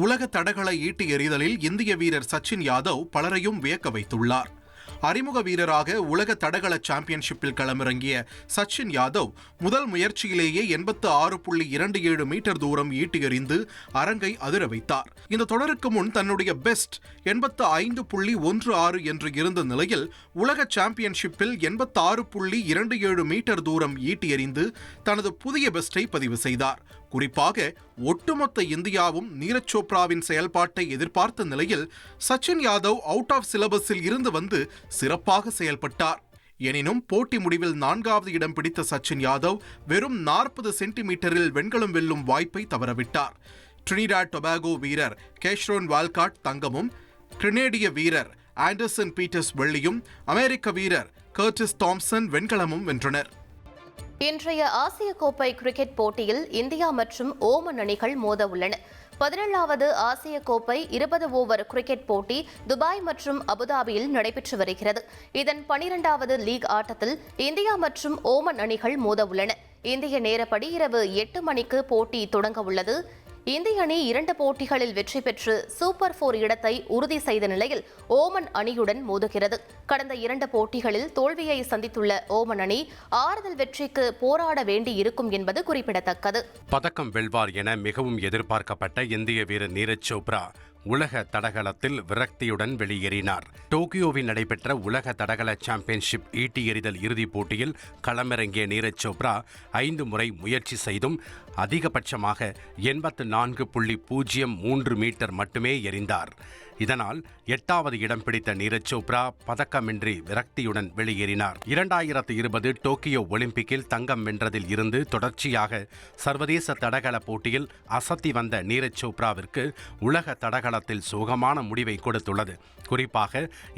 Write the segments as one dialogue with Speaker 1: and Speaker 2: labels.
Speaker 1: உலக தடகள ஈட்டி எறிதலில் இந்திய வீரர் சச்சின் யாதவ் பலரையும் வியக்க வைத்துள்ளார். அறிமுக வீரராக உலக தடகள சாம்பியன்ஷிப்பில் களமிறங்கிய சச்சின் யாதவ் முதல் முயற்சியிலேயே 86.27 மீட்டர் தூரம் ஈட்டி எறிந்து அரங்கை அதிர வைத்தார். இந்த தொடருக்கு முன் தன்னுடைய பெஸ்ட் 85.16 என்று இருந்த நிலையில் உலக சாம்பியன்ஷிப்பில் 86.27 மீட்டர் தூரம் ஈட்டி எறிந்து தனது புதிய பெஸ்டை பதிவு செய்தார். குறிப்பாக ஒட்டுமொத்த இந்தியாவும் நீரஜ் சோப்ராவின் செயல்பாட்டை எதிர்பார்த்த நிலையில் சச்சின் யாதவ் அவுட் ஆஃப் சிலபஸில் இருந்து வந்து சிறப்பாக செயல்பட்டார். எனினும் போட்டி முடிவில் 4வது இடம் பிடித்த சச்சின் யாதவ் வெறும் 40 சென்டிமீட்டரில் வெண்கலம் வெல்லும் வாய்ப்பை தவறவிட்டார். ட்ரினிடாட் டொபாகோ வீரர் கேஷ்ரோன் வால்காட் தங்கமும், கிரெனேடிய வீரர் ஆண்டர்சன் பீட்டர்ஸ் வெள்ளியும், அமெரிக்க வீரர் கர்டிஸ் தாம்சன் வெண்கலமும் வென்றனர்.
Speaker 2: இன்றைய ஆசிய கோப்பை கிரிக்கெட் போட்டியில் இந்தியா மற்றும் ஓமன் அணிகள் மோத உள்ளன. 17வது ஆசிய கோப்பை 20 ஓவர் கிரிக்கெட் போட்டி துபாய் மற்றும் அபுதாபியில் நடைபெற்று வருகிறது. இதன் 12வது லீக் ஆட்டத்தில் இந்தியா மற்றும் ஓமன் அணிகள் மோத உள்ளன. இந்திய நேரப்படி இரவு 8 மணிக்கு போட்டி தொடங்க உள்ளது. இந்திய அணி 2 போட்டிகளில் வெற்றி பெற்று சூப்பர் 4 இடத்தை உறுதி செய்த நிலையில் ஓமன் அணியுடன் மோதுகிறது. கடந்த 2 போட்டிகளில் தோல்வியை சந்தித்துள்ள ஓமன் அணி ஆறுதல் வெற்றிக்கு போராட வேண்டி இருக்கும் என்பது குறிப்பிடத்தக்கது.
Speaker 3: பதக்கம் வெல்வார் என மிகவும் எதிர்பார்க்கப்பட்ட இந்திய வீரர் நீரஜ் சோப்ரா உலக தடகளத்தில் விரக்தியுடன் வெளியேறினார். டோக்கியோவில் நடைபெற்ற உலக தடகள சாம்பியன்ஷிப் ஈட்டி எறிதல் இறுதிப் போட்டியில் களமிறங்கிய நீரஜ் சோப்ரா 5 முறை முயற்சி செய்தும் அதிகபட்சமாக 84.03 மீட்டர் மட்டுமே எறிந்தார். இதனால் 8வது இடம் பிடித்த நீரஜ் சோப்ரா பதக்கமின்றி விரக்தியுடன் வெளியேறினார். 2020 டோக்கியோ ஒலிம்பிக்கில் தங்கம் வென்றதில் இருந்து தொடர்ச்சியாக சர்வதேச தடகள போட்டியில் அசத்தி வந்த நீரஜ் சோப்ராவிற்கு உலக தடகளத்தில் சோகமான முடிவை கொடுத்துள்ளது. குறிப்பாக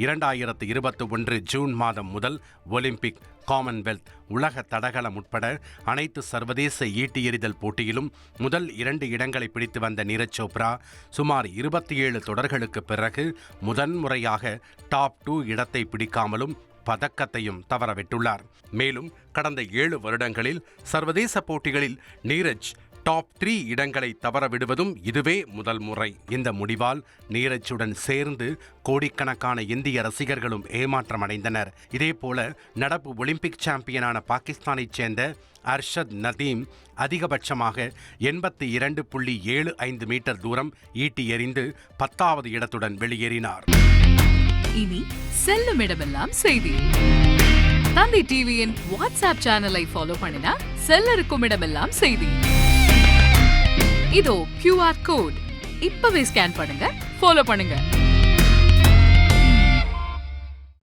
Speaker 3: 2021 ஜூன் மாதம் முதல் ஒலிம்பிக், காமன்வெல்த், உலக தடகளம் உட்பட அனைத்து சர்வதேச ஈட்டி எறிதல் போட்டியிலும் முதல் 2 இடங்களை பிடித்து வந்த நீரஜ் சோப்ரா சுமார் 27 தொடர்களுக்கு பிறகு முதன்முறையாக டாப் 2 இடத்தை பிடிக்காமலும் பதக்கத்தையும் தவறவிட்டுள்ளார். மேலும் கடந்த 7 வருடங்களில் சர்வதேச போட்டிகளில் நீரஜ் டாப் 3 இடங்களை தவறவிடுவதும் இதுவே முதல் முறை. இந்த முடிவால் நீரஜுடன் சேர்ந்து கோடிக்கணக்கான இந்திய ரசிகர்களும் ஏமாற்றமடைந்தனர். இதேபோல நடப்பு ஒலிம்பிக் சாம்பியனான பாகிஸ்தானைச் சேர்ந்த அர்ஷத் நதீம் அதிகபட்சமாக 82.75 மீட்டர் தூரம் ஈட்டி எறிந்து 10வது இடத்துடன் வெளியேறினார்.
Speaker 4: இனி செல்லும் இடமெல்லாம் செய்தி. தந்தி டிவியின் வாட்ஸ்அப் சேனலை ஃபாலோ பண்ணினா செல்ல இருக்கும் இடமெல்லாம் செய்தி. இதோ QR கோட் இப்பவே ஸ்கேன் பண்ணுங்க, ஃபாலோ பண்ணுங்க.